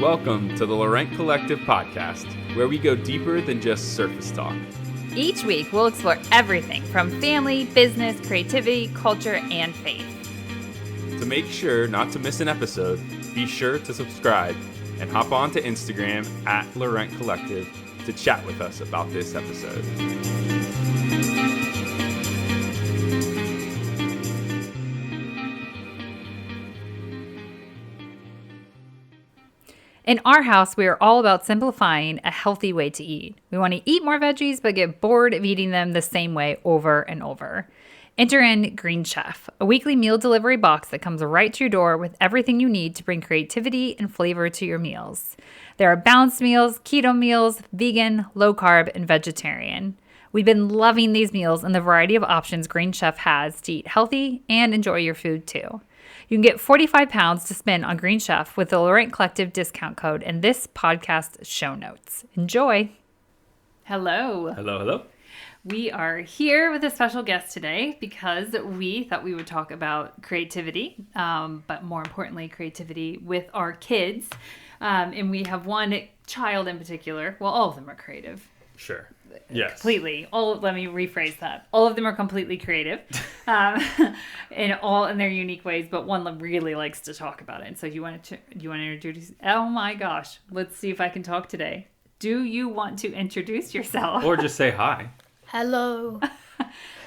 Welcome to the Laurent Collective podcast, where we go deeper than just surface talk. Each week, we'll explore everything from family, business, creativity, culture, and faith. To make sure not to miss an episode, be sure to subscribe and hop on to Instagram at Laurent Collective to chat with us about this episode. In our house, we are all about simplifying a healthy way to eat. We want to eat more veggies, but get bored of eating them the same way over and over. Enter in Green Chef, a weekly meal delivery box that comes right to your door with everything you need to bring creativity and flavor to your meals. There are balanced meals, keto meals, vegan, low carb, and vegetarian. We've been loving these meals and the variety of options Green Chef has to eat healthy and enjoy your food too. You can get 45 pounds to spend on Green Chef with the Laurent Collective discount code in this podcast show notes. Enjoy. Hello. Hello. We are here with a special guest today because we thought we would talk about creativity, but more importantly, creativity with our kids. And we have one child in particular. Well, all of them are creative. Sure. Yes. Completely. Let me rephrase that. All of them are completely creative, in their unique ways. But one really likes to talk about it. And so you want to introduce? Oh my gosh! Let's see if I can talk today. Do you want to introduce yourself? Or just say hi. Hello.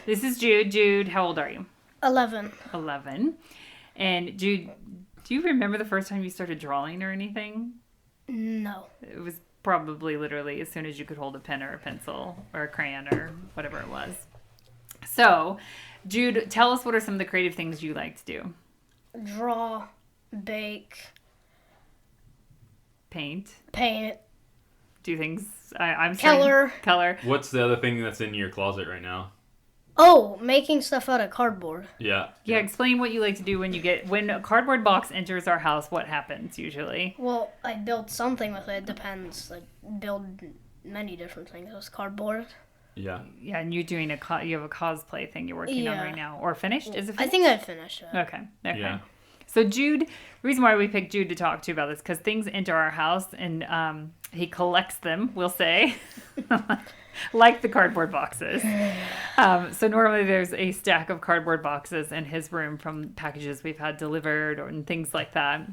This is Jude. Jude, how old are you? 11. 11. And Jude, do you remember the first time you started drawing or anything? No. It was probably literally as soon as you could hold a pen or a pencil or a crayon or whatever it was. So, Jude, tell us what are some of the creative things you like to do? Draw, bake, Paint. Do things. I'm Color. Color. What's the other thing that's in your closet right now? Oh, making stuff out of cardboard. Yeah. Yeah, explain what you like to do when a cardboard box enters our house. What happens usually? Well, I build something with it. Depends. I build many different things with cardboard. Yeah. Yeah, and you're doing you have a cosplay thing you're working on right now, or finished? Is it finished? I think I finished it. Okay. Yeah. So Jude, the reason why we picked Jude to talk to about this because things enter our house and he collects them. We'll say. Like the cardboard boxes. So normally there's a stack of cardboard boxes in his room from packages we've had delivered and things like that.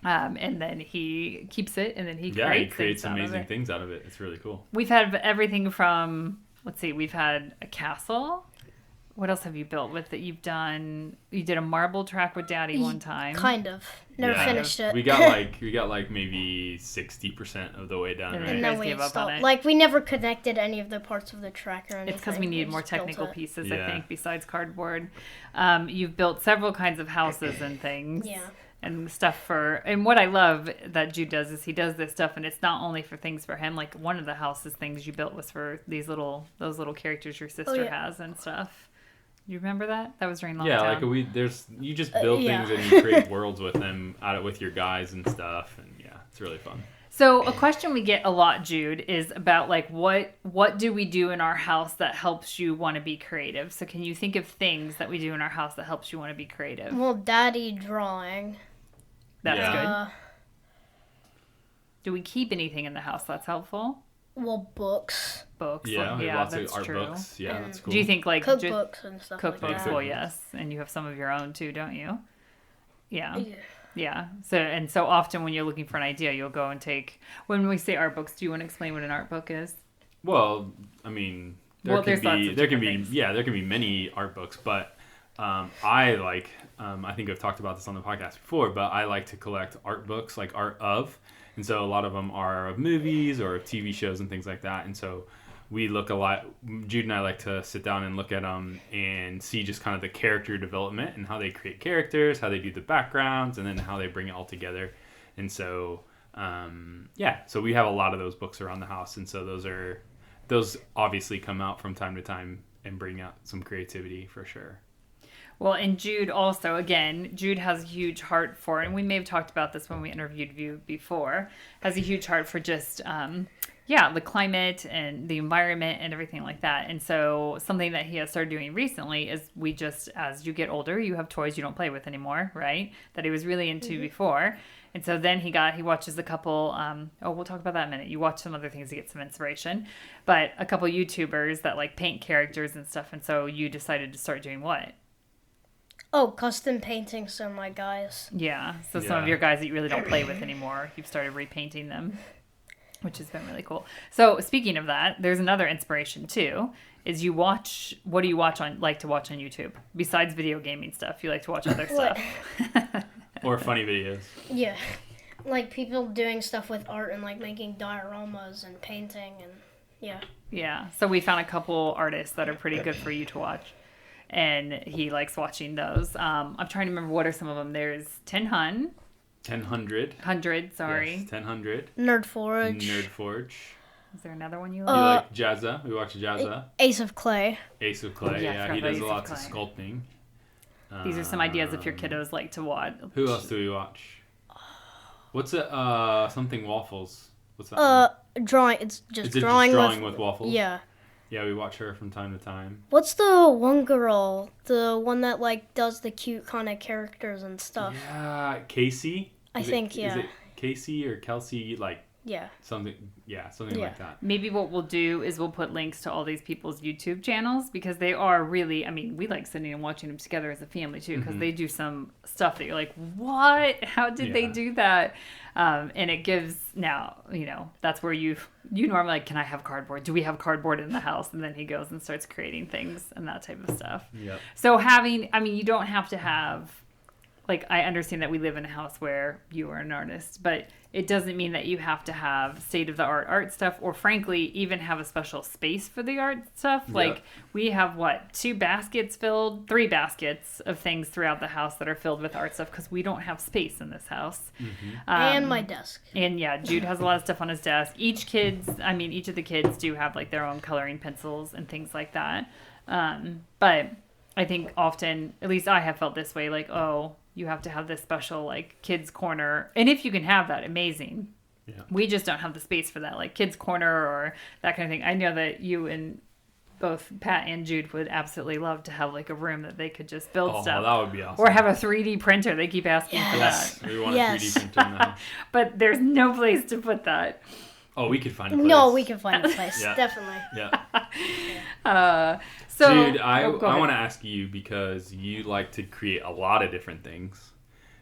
And then he keeps it and then he creates amazing things out of it. It's really cool. We've had everything from, we've had a castle. What else have you built with it? You did a marble track with Daddy one time. Kind of. Never finished it. We got like maybe 60% of the way done. And right? And then guys we gave up on it. Like we never connected any of the parts of the track or anything. It's because we needed more just built technical it. pieces, Yeah. I think, besides cardboard. You've built several kinds of houses and things. Yeah. And stuff and what I love that Jude does is he does this stuff and it's not only for things for him. Like one of the houses things you built was for those little characters your sister has and stuff. You remember that? That was during lockdown. Yeah, you just build things and you create worlds with them with your guys and stuff, and yeah, it's really fun. So a question we get a lot, Jude, is about like what do we do in our house that helps you want to be creative? So can you think of things that we do in our house that helps you want to be creative? Well, Daddy drawing. That's Yeah. good. Do we keep anything in the house that's helpful? Well, books, Books. Yeah, we have lots that's of art true. books. Yeah, And that's cool. Do you think like cookbooks and stuff like cookbooks? that. Well, yes, and you have some of your own too, don't you? Yeah. Yeah. Yeah. So often when you're looking for an idea, you'll go and take. When we say art books, do you want to explain what an art book is? Well, I mean, there can be many art books, but I think I've talked about this on the podcast before, but I like to collect art books, like art of, and so a lot of them are of movies or of TV shows and things like that, and so we look a lot. Jude and I like to sit down and look at them and see just kind of the character development and how they create characters, how they do the backgrounds, and then how they bring it all together, and so so we have a lot of those books around the house, and so those obviously come out from time to time and bring out some creativity for sure. Well, and Jude also, again, Jude has a huge heart for, and we may have talked about this when we interviewed you before, has a huge heart for just, Yeah, the climate and the environment and everything like that. And so something that he has started doing recently is as you get older, you have toys you don't play with anymore, right? That he was really into before. And so then he watches a couple, we'll talk about that in a minute. You watch some other things to get some inspiration, but a couple YouTubers that like paint characters and stuff. And so you decided to start doing what? Oh, custom painting some of my guys. Yeah. So some of your guys that you really don't play with anymore, you've started repainting them, which has been really cool. So speaking of that, there's another inspiration too, is what do you like to watch on YouTube? Besides video gaming stuff, you like to watch other stuff. Or funny videos. Yeah. Like people doing stuff with art and like making dioramas and painting and yeah. Yeah. So we found a couple artists that are pretty good for you to watch. And he likes watching those. I'm trying to remember what are some of them. There's 100. 100, sorry. Yes, 100. Nerdforge. Is there another one you like? You like Jazza? We watch Jazza. Ace of Clay. Ace of Clay, yeah. He does a lot of sculpting. These are some ideas if your kiddos like to watch. Who else do we watch? What's it? Something waffles. What's that? Drawing. It's just drawing with waffles. Yeah. Yeah, we watch her from time to time. What's the one girl? The one that like does the cute kind of characters and stuff. Yeah, Casey. I think. Is it Casey or Kelsey? Like. Yeah. Something like that. Maybe what we'll do is we'll put links to all these people's YouTube channels because they are really, I mean, we like sitting and watching them together as a family too because they do some stuff that you're like, what? How did they do that? And it gives, now, that's where you normally like, can I have cardboard? Do we have cardboard in the house? And then he goes and starts creating things and that type of stuff. Yep. So you don't have to have, like, I understand that we live in a house where you are an artist, but it doesn't mean that you have to have state-of-the-art art stuff or, frankly, even have a special space for the art stuff. Yep. Like, we have, 3 baskets of things throughout the house that are filled with art stuff because we don't have space in this house. Mm-hmm. And my desk. And, yeah, Jude has a lot of stuff on his desk. Each of the kids do have, like, their own coloring pencils and things like that. But I think often, at least I have felt this way, like, you have to have this special, like, kids corner. And if you can have that, amazing. Yeah. We just don't have the space for that, like, kids corner or that kind of thing. I know that you and both Pat and Jude would absolutely love to have, like, a room that they could just build stuff. That would be awesome. Or have a 3D printer. They keep asking for that. We want a 3D printer now. But there's no place to put that. Oh, we could find a place. No, we can find a place. Definitely. Yeah. Jude, I want to ask you because you like to create a lot of different things.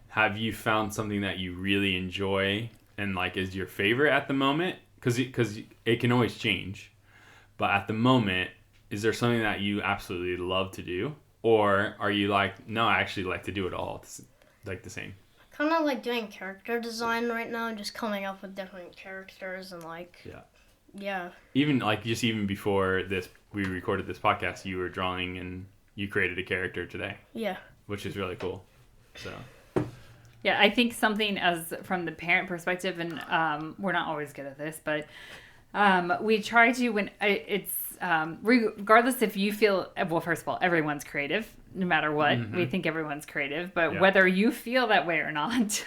Have you found something that you really enjoy and like is your favorite at the moment? Because it can always change. But at the moment, is there something that you absolutely love to do? Or are you like, no, I actually like to do it all, like the same? Kind of like doing character design right now and just coming up with different characters and like... Yeah. Even before we recorded this podcast, you were drawing and you created a character today. Yeah. Which is really cool. So. Yeah, I think something from the parent perspective, and we're not always good at this, but we try to regardless if you feel, well, first of all, everyone's creative, no matter what. Mm-hmm. We think everyone's creative, but whether you feel that way or not,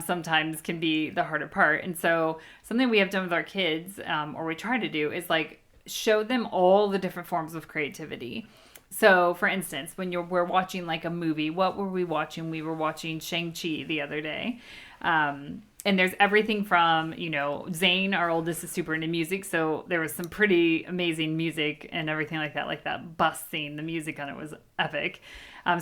sometimes can be the harder part. And so something we have done with our kids, or we try to do, is like show them all the different forms of creativity. So, for instance, when we're watching like a movie, what were we watching? We were watching Shang-Chi the other day. And there's everything from, Zane, our oldest, is super into music. So there was some pretty amazing music and everything like that bus scene. The music on it was epic.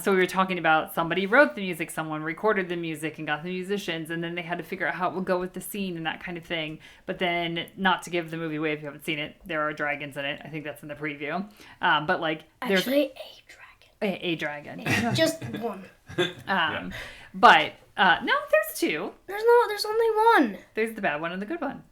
So we were talking about somebody wrote the music, someone recorded the music and got the musicians, and then they had to figure out how it would go with the scene and that kind of thing. But then, not to give the movie away if you haven't seen it, there are dragons in it. I think that's in the preview. But like, there's actually a dragon. Just one. But no, there's 2. There's only one. There's the bad one and the good one.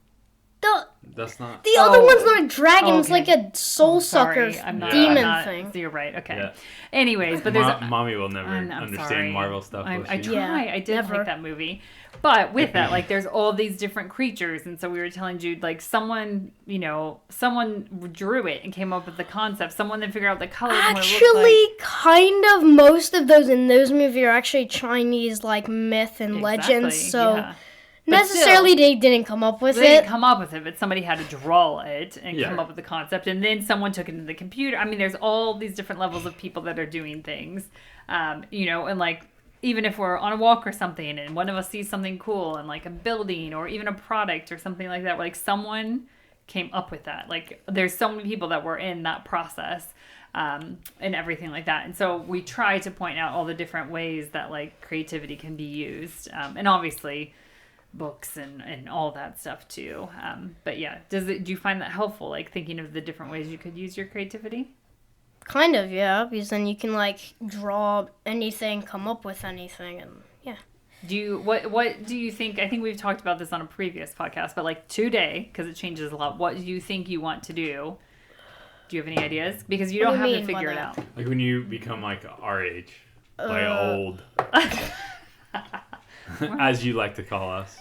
That's not. The other one's not a dragon. Okay. It's like a soul sucker demon thing. So you're right. Okay. Yeah. Anyways, but there's mommy will never understand Marvel stuff. I try. I did like that movie. But with that, like, there's all these different creatures, and so we were telling Jude, like, someone drew it and came up with the concept. Someone then figured out the colors. Actually, kind of most of those in those movies are actually Chinese, like, myth and legends. So necessarily still, they didn't come up with it. They didn't come up with it, but somebody had to draw it and come up with the concept, and then someone took it into the computer. I mean, there's all these different levels of people that are doing things, you know, and like even if we're on a walk or something, and one of us sees something cool in like a building or even a product or something like that, like someone came up with that. Like there's so many people that were in that process. And everything like that. And so we try to point out all the different ways that like creativity can be used. And obviously books and all that stuff too. But yeah, do you find that helpful? Like thinking of the different ways you could use your creativity? Kind of, yeah. Because then you can like draw anything, come up with anything, and yeah. What do you think? I think we've talked about this on a previous podcast, but like today, because it changes a lot, what do you think you want to do? Do you have any ideas? Because you don't have to figure it out. Like when you become like our age, like old, as you like to call us.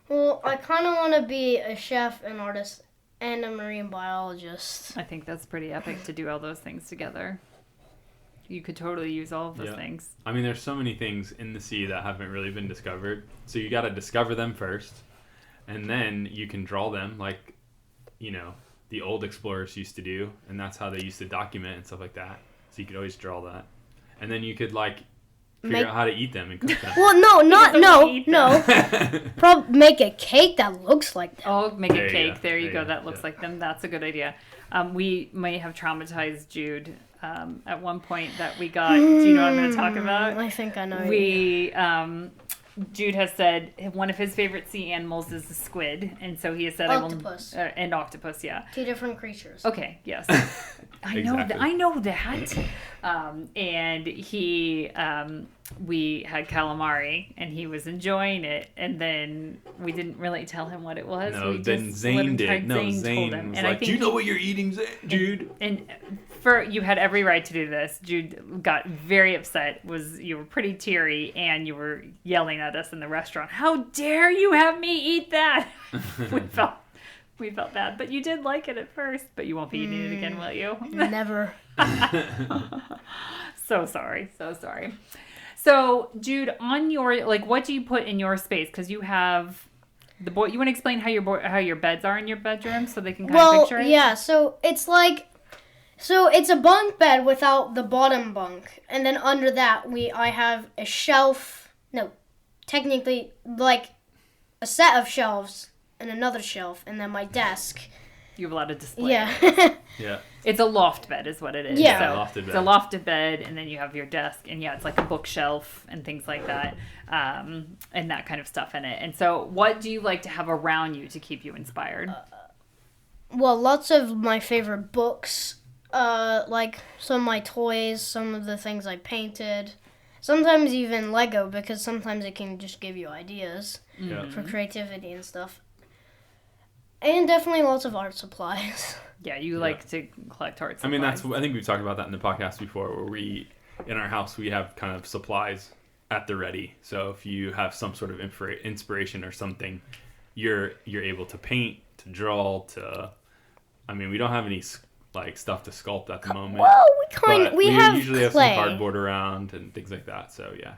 Well, I kind of want to be a chef, an artist, and a marine biologist. I think that's pretty epic to do all those things together. You could totally use all of those things. I mean, there's so many things in the sea that haven't really been discovered. So you got to discover them first. And then you can draw them like, you know, the old explorers used to do. And that's how they used to document and stuff like that. So you could always draw that. And then you could like figure out how to eat them and cook them. Well, no. Probably make a cake that looks like them. Oh, make a cake. There you go. That looks like them. That's a good idea. We may have traumatized Jude at one point that we got. Do you know what I'm going to talk about? I think I know. Jude has said one of his favorite sea animals is the squid, and so he has said octopus. And octopus, yeah. 2 different creatures. Okay, yes. I know that. And he, we had calamari, and he was enjoying it, and then we didn't really tell him what it was. No, then Zane did. No, Zane was like, do you know what you're eating, Jude? And you had every right to do this. Jude got very upset. You were pretty teary, and you were yelling at us in the restaurant. How dare you have me eat that? We felt bad, but you did like it at first. But you won't be eating it again, will you? Never. So sorry. So Jude, on your what do you put in your space? Because you have the boy. You want to explain how your beds are in your bedroom so they can kind of picture it? Yeah. So it's like. So it's a bunk bed without the bottom bunk, and then under that I have a shelf. No, technically like a set of shelves and another shelf, and then my desk. You have a lot of display. Yeah. Yeah. It's a loft bed, is what it is. Yeah. So it's a lofted bed, and then you have your desk, and it's like a bookshelf and things like that, and that kind of stuff in it. And so, what do you like to have around you to keep you inspired? Well, lots of my favorite books. Like some of my toys, some of the things I painted, sometimes even Lego, because sometimes it can just give you ideas for creativity and stuff. And definitely lots of art supplies. Yeah, you like to collect art supplies. I mean, I think we've talked about that in the podcast before, where in our house, we have kind of supplies at the ready. So if you have some sort of inspiration or something, you're able to paint, to draw, we don't have any like stuff to sculpt at the moment. Well, we have usually have clay. some cardboard around and things like that. So yeah.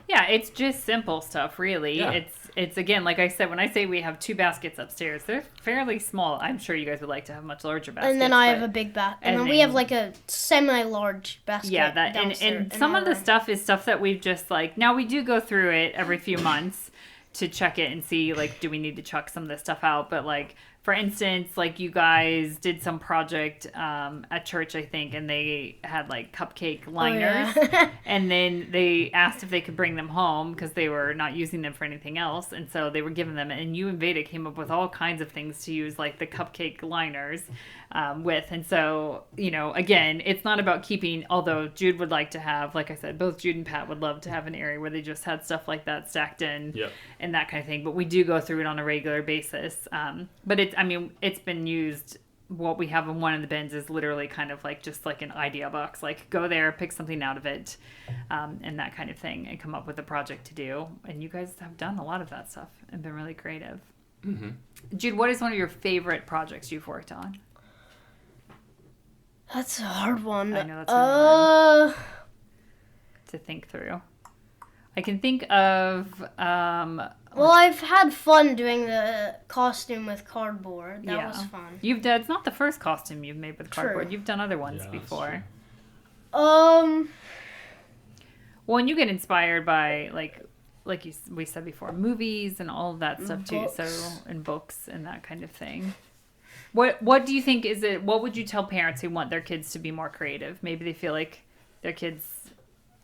Yeah, it's just simple stuff, really. Yeah. It's again, like I said, when I say we have 2 baskets upstairs, they're fairly small. I'm sure you guys would like to have much larger baskets. And then I have a big basket. And then we have like a semi-large basket. Yeah, and some of the stuff is stuff that we've just now we do go through it every few months to check it and see do we need to chuck some of this stuff out, but for instance, you guys did some project at church, I think, and they had cupcake liners, and then they asked if they could bring them home because they were not using them for anything else, and so they were giving them, and you and Veda came up with all kinds of things to use, the cupcake liners with, and so, again, it's not about keeping, although Jude would like to have, like I said, both Jude and Pat would love to have an area where they just had stuff like that stacked in, and that kind of thing, but we do go through it on a regular basis, but it's been used. What we have in one of the bins is literally kind of just an idea box. Go there, pick something out of it, and that kind of thing, and come up with a project to do. And you guys have done a lot of that stuff and been really creative. Mm-hmm. Jude, what is one of your favorite projects you've worked on? That's a hard one. I know that's really hard to think through. I can think of Well, I've had fun doing the costume with cardboard. That was fun. You've done, it's not the first costume you've made with cardboard. True. You've done other ones before. Well, and you get inspired by we said before, movies and all of that stuff too. Books. So and books and that kind of thing. What do you think is it? What would you tell parents who want their kids to be more creative? Maybe they feel like their kids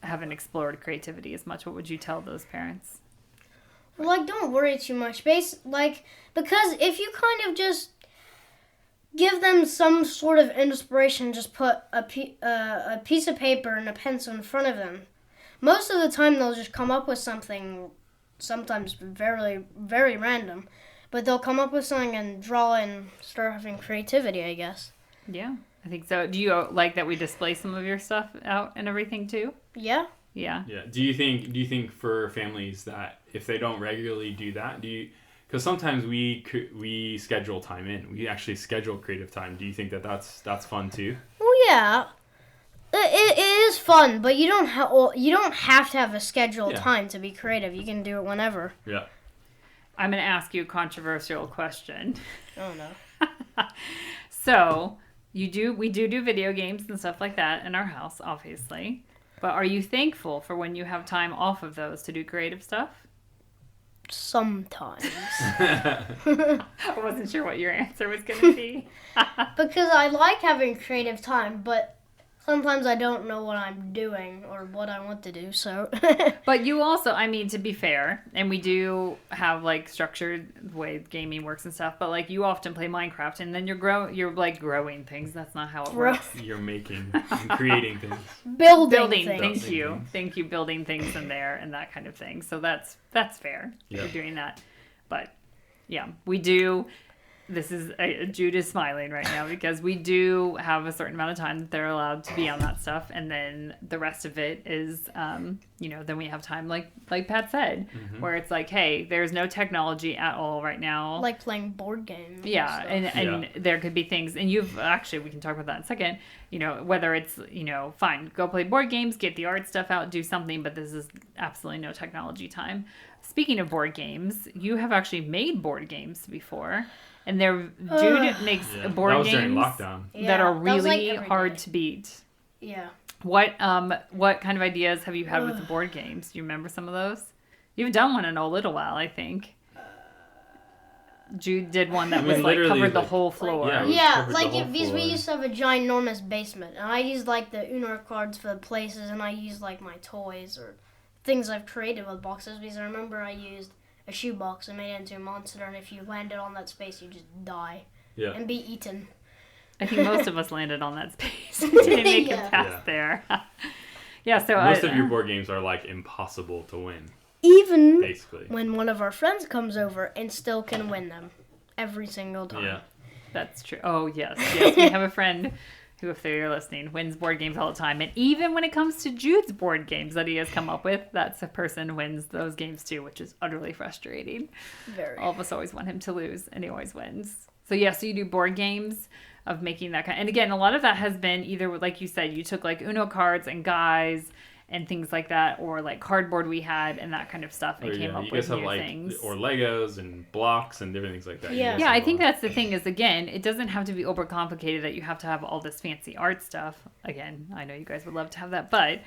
haven't explored creativity as much. What would you tell those parents? don't worry too much. Because if you kind of just give them some sort of inspiration, just put a piece of paper and a pencil in front of them, most of the time they'll just come up with something, sometimes very, very random, but they'll come up with something and draw and start having creativity, I guess. Yeah, I think so. Do you like that we display some of your stuff out and everything too? Yeah. Yeah. Yeah. Do you think for families that if they don't regularly do that, because sometimes we schedule time in. We actually schedule creative time. Do you think that's fun too? Well, yeah. It is fun, but you don't have to have a scheduled time to be creative. You can do it whenever. Yeah. I'm going to ask you a controversial question. Oh no. So, we do video games and stuff like that in our house, obviously. But are you thankful for when you have time off of those to do creative stuff? Sometimes. I wasn't sure what your answer was going to be. Because I like having creative time, but sometimes I don't know what I'm doing or what I want to do, so. But you also, I mean, to be fair, and we do have structured way gaming works and stuff, but you often play Minecraft and then you're growing things. That's not how it works. You're making and creating things. Building things. things. Thank you. Building things in there and that kind of thing. So that's fair. Yeah. You're doing that. But yeah, we do. Jude is smiling right now because we do have a certain amount of time that they're allowed to be on that stuff, and then the rest of it is, then we have time like Pat said, where it's hey, there's no technology at all right now. Like playing board games. Yeah, and there could be things, and we can talk about that in a second. Whether it's fine, go play board games, get the art stuff out, do something, but this is absolutely no technology time. Speaking of board games, you have actually made board games before. And Jude makes board games during lockdown. that are really hard to beat. Yeah. What kind of ideas have you had with the board games? Do you remember some of those? You've done one in a little while, I think. Jude did one that was covered the whole floor. Because we used to have a ginormous basement, and I used the Uno cards for the places, and I used my toys or things I've created with boxes. Because I remember I used a shoebox and made it into a monster, and if you landed on that space, you just die and be eaten. I think most of us landed on that space and didn't make it past there. So most of your board games are impossible to win. Even basically when one of our friends comes over and still can win them every single time. Yeah, that's true. Oh yes, we have a friend who, if they're listening, wins board games all the time. And even when it comes to Jude's board games that he has come up with, that's a person who wins those games too, which is utterly frustrating. Very. All of us always want him to lose, and he always wins. So so you do board games of making that kind. And again, a lot of that has been either, like you said, you took Uno cards and guys and things like that, or cardboard we had and that kind of stuff, and came up with new things. Or Legos and blocks and different things like that. Yeah, I think that's the thing is, again, it doesn't have to be overcomplicated that you have to have all this fancy art stuff. Again, I know you guys would love to have that, but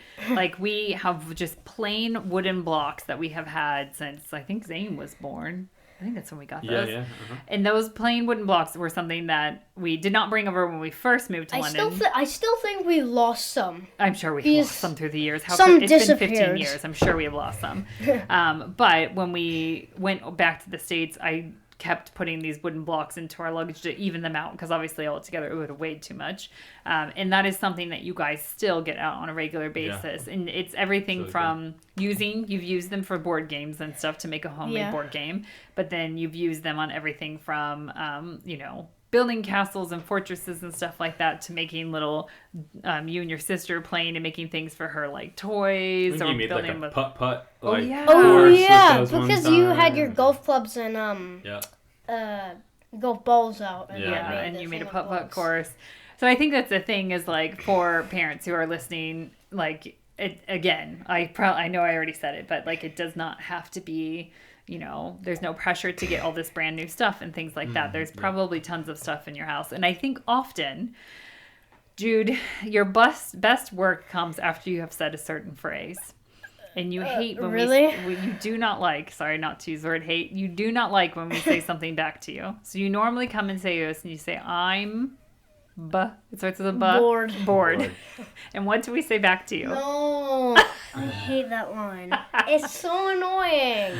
we have just plain wooden blocks that we have had since I think Zane was born. I think that's when we got those. Yeah. Uh-huh. And those plain wooden blocks were something that we did not bring over when we first moved to London. I still think we lost some. I'm sure we lost some through the years. It's been disappeared. 15 years. I'm sure we have lost some. But when we went back to the States, I kept putting these wooden blocks into our luggage to even them out, because obviously all together it would have weighed too much. And that is something that you guys still get out on a regular basis. Yeah. And it's everything from you've used them for board games and stuff to make a homemade board game, but then you've used them on everything from, building castles and fortresses and stuff like that to making little, you and your sister playing and making things for her toys, or you made building a putt-putt. Because you had your golf clubs and golf balls out. And you made a putt-putt course. So I think that's the thing is for parents who are listening, again, I know I already said it, but like it does not have to be, there's no pressure to get all this brand new stuff and things like that. There's probably tons of stuff in your house. And I think often, Jude, your best work comes after you have said a certain phrase. And you hate when you do not like, sorry, not to use the word hate, you do not like when we say something back to you. So you normally come and say to us and you say, I'm it starts with a bored. And what do we say back to you? No, I hate that line. It's so annoying.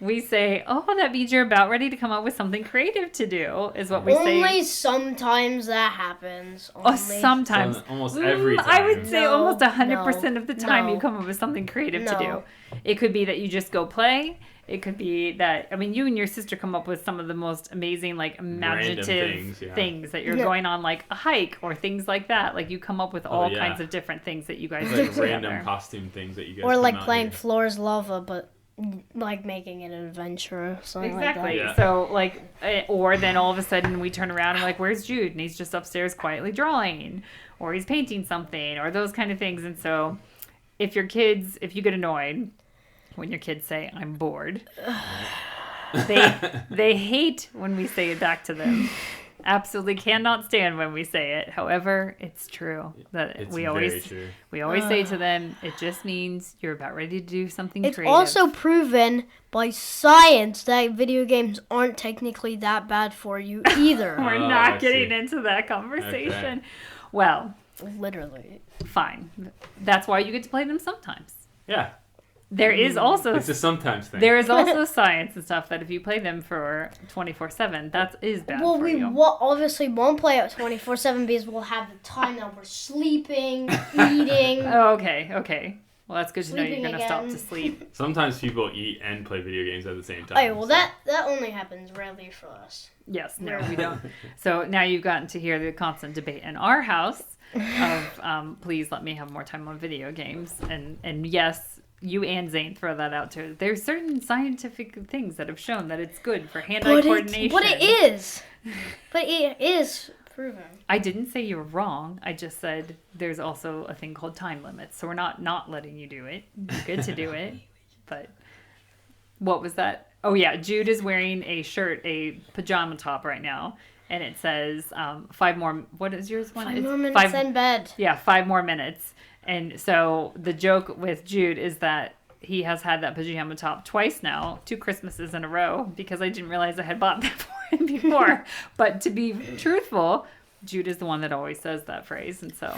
We say, oh, that means you're about ready to come up with something creative to do, is what we say. Only sometimes that happens. Sometimes. Almost every time. I would say almost 100% of the time you come up with something creative to do. It could be that you just go play. It could be that, you and your sister come up with some of the most amazing, like, imaginative things that you're going on, like a hike or things like that. Like, you come up with all kinds of different things that you guys do together. Random costume things that you guys or like playing Floor's Lava, but like making it an adventure or something like that. Yeah. So, like, or then all of a sudden we turn around and like, where's Jude? And he's just upstairs quietly drawing, or he's painting something, or those kind of things. And so if you get annoyed when your kids say, I'm bored, they hate when we say it back to them. Absolutely cannot stand when we say it. However, it's true that we always say to them, it just means you're about ready to do something creative. It's also proven by science that video games aren't technically that bad for you either. We're not getting into that conversation. Okay. Well, literally. Fine. That's why you get to play them sometimes. Yeah. There is also... It's a sometimes thing. There is also science and stuff that if you play them for 24/7, that is bad for you. Well, we obviously won't play it 24/7 because we'll have the time that we're sleeping, eating. Oh, okay. Well, that's good to know you're going to stop to sleep. Sometimes people eat and play video games at the same time. Oh, well, that only happens rarely for us. Yes, no, we don't. So now you've gotten to hear the constant debate in our house of please let me have more time on video games. And yes, you and Zane throw that out too. There's certain scientific things that have shown that it's good for hand-eye coordination. But it is proven. I didn't say you were wrong. I just said there's also a thing called time limits. So we're not letting you do it. You're good to do it. But what was that? Oh yeah, Jude is wearing a pajama top right now. And it says 5 more. What is yours one? 5 more minutes in bed. Yeah, 5 more minutes. And so the joke with Jude is that he has had that pajama top twice now, 2 Christmases in a row, because I didn't realize I had bought that for him before. But to be truthful, Jude is the one that always says that phrase, and so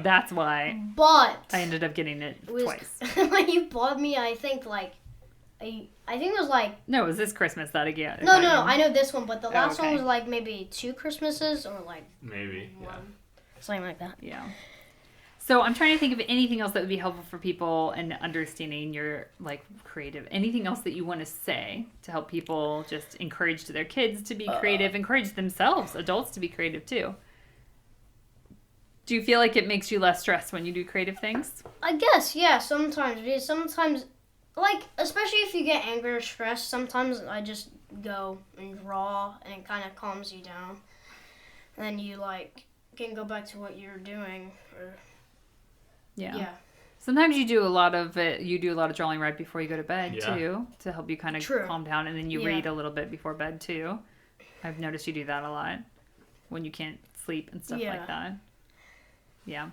that's why I ended up getting it twice. When you bought me, I think it was like... No, it was this Christmas that again. No, I know this one, but the last one was like maybe 2 Christmases or like... Maybe, something like that. Yeah. So I'm trying to think of anything else that would be helpful for people in understanding your like creative. Anything else that you want to say to help people just encourage their kids to be creative, encourage themselves, adults to be creative too. Do you feel like it makes you less stressed when you do creative things? I guess, yeah, sometimes. Because sometimes, like, especially if you get angry or stressed, sometimes I just go and draw and it kind of calms you down. And then you, like, can go back to what you're doing or... Yeah. Sometimes you do a lot of it. You do a lot of drawing right before you go to bed too, to help you kind of calm down, and then you read a little bit before bed too. I've noticed you do that a lot when you can't sleep and stuff like that. Yeah.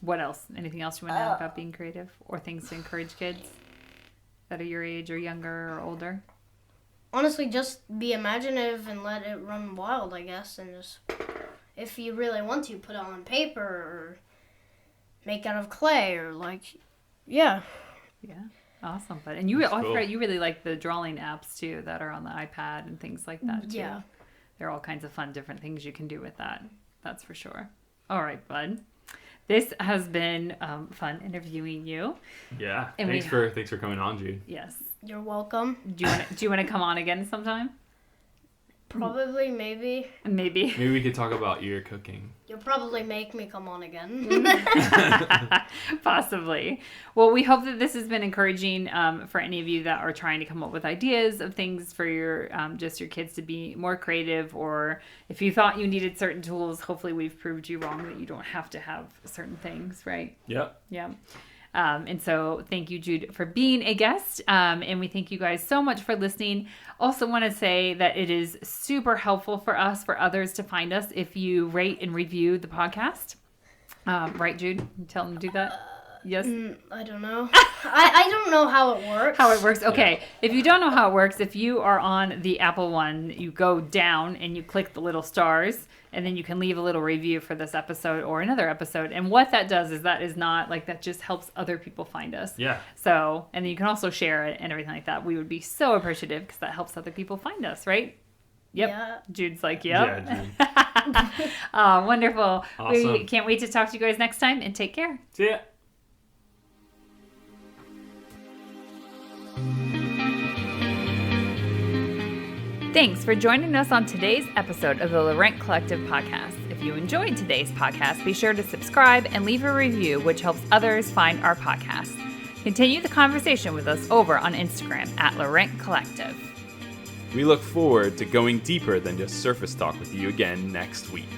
What else? Anything else you want to know about being creative or things to encourage kids that are your age or younger or older? Honestly, just be imaginative and let it run wild, I guess, and just if you really want to, put it on paper or make out of clay or awesome. But and you really like the drawing apps too that are on the iPad and things like that too. There are all kinds of fun different things you can do with that, that's for sure. All right, bud, this has been fun interviewing you. And thanks for coming on, Jude. Yes, you're welcome. Do you want to come on again sometime? Probably, maybe. Maybe we could talk about your cooking. You'll probably make me come on again. Possibly. Well, we hope that this has been encouraging for any of you that are trying to come up with ideas of things for your your kids to be more creative, or if you thought you needed certain tools, hopefully we've proved you wrong that you don't have to have certain things, right? Yep. Yeah. And so thank you, Jude, for being a guest. And we thank you guys so much for listening. Also want to say that it is super helpful for us, for others to find us if you rate and review the podcast. Right, Jude? Tell them to do that. Yes? I don't know. I don't know how it works. How it works? Okay. Yeah. If you don't know how it works, if you are on the Apple one, you go down and you click the little stars, and then you can leave a little review for this episode or another episode. And what that does is that is not like, that just helps other people find us. Yeah. So, and then you can also share it and everything like that. We would be so appreciative because that helps other people find us, right? Yep. Yeah. Jude's like, yep. Yeah, Jude. Wonderful. Awesome. We can't wait to talk to you guys next time, and take care. See ya. Thanks for joining us on today's episode of the Laurent Collective podcast. If you enjoyed today's podcast, be sure to subscribe and leave a review, which helps others find our podcast. Continue the conversation with us over on Instagram at Laurent Collective. We look forward to going deeper than just surface talk with you again next week.